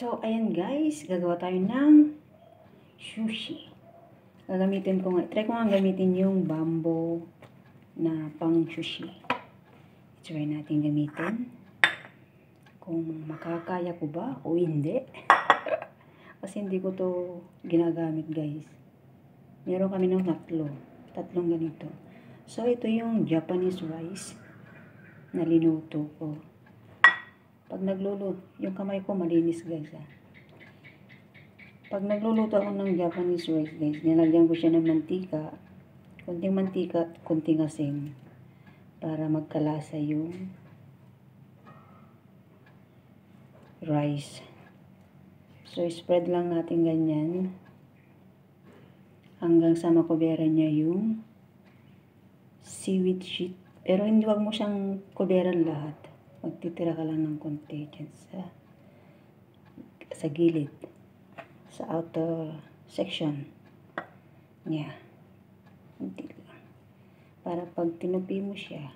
So, ayan guys, gagawa tayo ng sushi. Gagamitin ko nga, try ko nga gamitin yung bamboo na pang sushi. Try natin gamitin. Kung makakaya ko ba o hindi. Kasi hindi ko to ginagamit guys. Meron kami ng tatlong ganito. So, ito yung Japanese rice na linuto ko. Pag nagluluto, yung kamay ko malinis guys ha. Pag nagluluto ako ng Japanese rice guys, nilagyan ko siya ng mantika. Kunting mantika at kunting asin. Para magkalasa yung rice. So, spread lang natin ganyan. Hanggang sa makubera niya yung seaweed sheet. Pero hindi wag mo siyang kuberan lahat. Magtitira ka lang ng konti dyan sa gilid. Sa outer section. Yeah. Hindi lang. Para pag tinupi mo siya,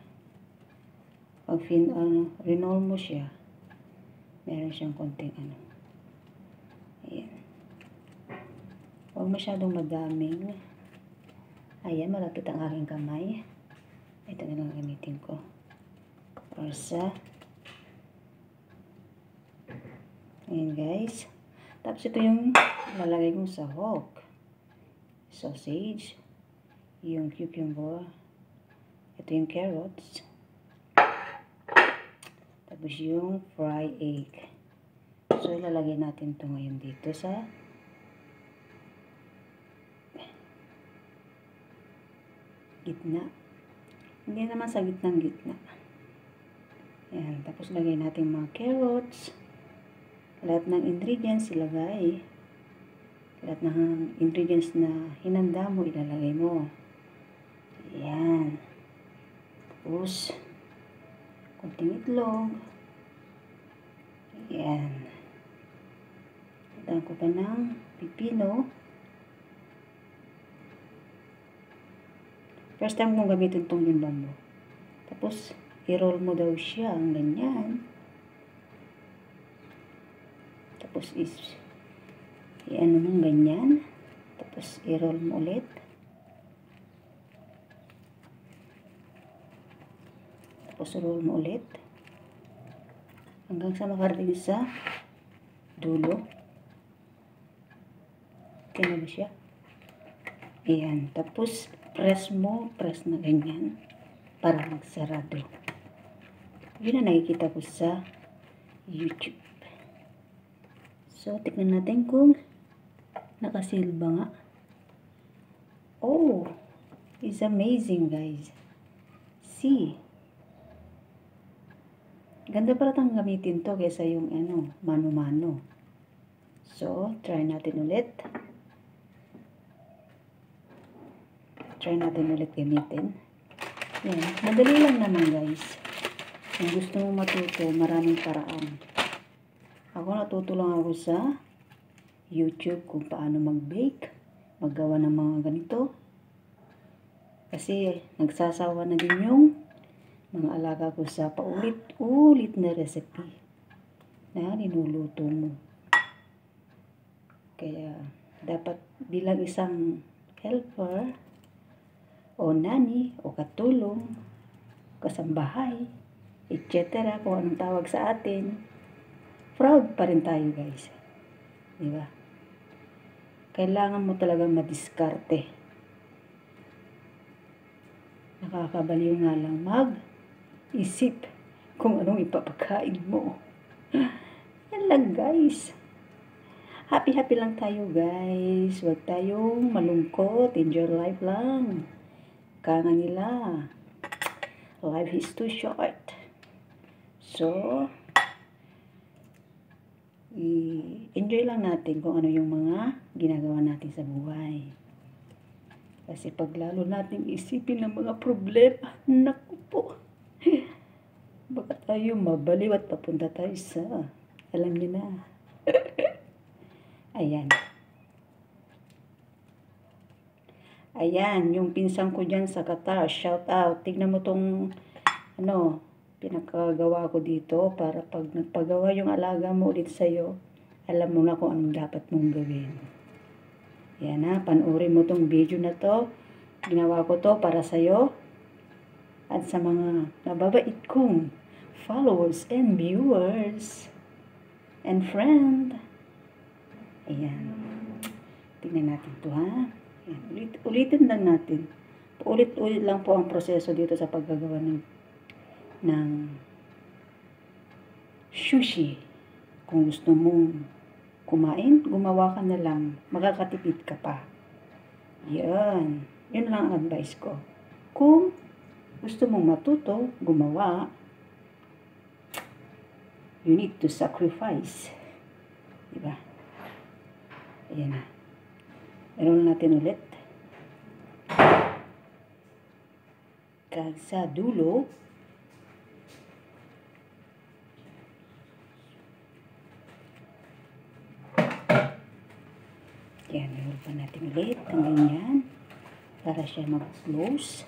pag rinol mo siya, meron siyang konting Ayan. Huwag masyadong madaming. Ayan, malapit ang aking kamay. Ito na lang gamitin ko. Orsa. Ayan guys. Tapos ito yung lalagay kong sahog. Sausage. Yung cucumber. Ito yung carrots. Tapos yung fried egg. So ilalagay natin ito ngayon dito sa gitna. Hindi naman sa gitna. Ayan. Tapos lagay natin mga carrots. Lahat ng ingredients ilagay. Lahat ng ingredients na hinanda mo, ilalagay mo. Ayan. Tapos, konting itlog. Ayan. Lagyan ko pa ng pipino. First time kong gamitin itong yung bamboo. Tapos, i-roll mo daw siya ang ganyan. Tapos i-ano mong ganyan. Tapos i-roll mo ulit. Tapos roll mo ulit. Hanggang sa makarating sa dulo. Okay na ba siya? Ayan. Tapos press na ganyan. Para magsarado. Yun na nakikita ko sa YouTube. So, tignan natin kung nakasilba nga. Oh, it's amazing guys. See? Ganda pala tang gamitin to kaysa yung mano-mano. So, try natin ulit. Try natin ulit gamitin. Yan, madali lang naman guys. Kung gusto mo matuto, maraming paraan. Ako natuto lang ako sa YouTube kung paano mag-bake, maggawa ng mga ganito. Kasi nagsasawa na din yung mga alaga ko sa paulit-ulit na recipe na ninuluto mo. Kaya dapat bilang isang helper o nani o katulong, kasambahay, etc. kung anong tawag sa atin, proud pa rin tayo guys. Diba? Kailangan mo talagang madiskarte. Nakakabaliw nga lang mag-isip kung anong ipapakain mo. Yan lang guys. Happy lang tayo guys. Huwag tayong malungkot. Enjoy life lang. Kaya nila, life is too short. So, enjoy lang natin kung ano yung mga ginagawa natin sa buhay. Kasi pag lalo natin isipin ng mga problema, naku po, baka tayo mabaliw at papunta tayo sa, alam niyo na. Ayan. Ayan, yung pinsan ko dyan sa Qatar, shout out. Tignan mo tong, pinakagawa ko dito para pag nagpagawa yung alaga mo ulit sa'yo, alam mo na kung anong dapat mong gawin. Yan ha, panoorin mo tong video na to. Ginawa ko to para sa'yo at sa mga nababait kong followers and viewers and friend. Ayan. Tingnan natin to ha. Ayan. Ulitin lang natin. Ulit-ulit lang po ang proseso dito sa paggagawa ng sushi. Kung gusto mong kumain, gumawa ka na lang. Makakatipid ka pa. Yan. Yun lang ang advice ko. Kung gusto mong matuto, gumawa, you need to sacrifice. Diba? Ayan na. Meron natin ulit. Kag sa dulo, yan, meron pa natin ulit ng ganyan para siya mag-close.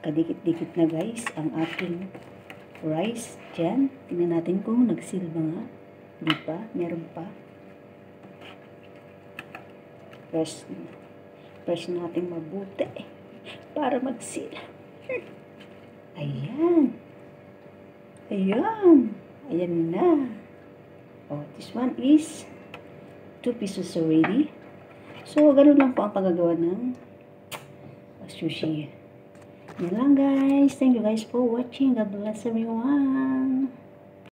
Kadikit-dikit na guys ang ating rice dyan. Tingnan natin kung nagsil ba nga. Di ba? Meron pa. Press natin mabuti para mag-seal. Ayan. Ayan. Ayan na. Oh, this one is 2 pieces already. So, ganun lang po ang paggagawa ng sushi. Yan lang guys. Thank you guys for watching. God bless everyone.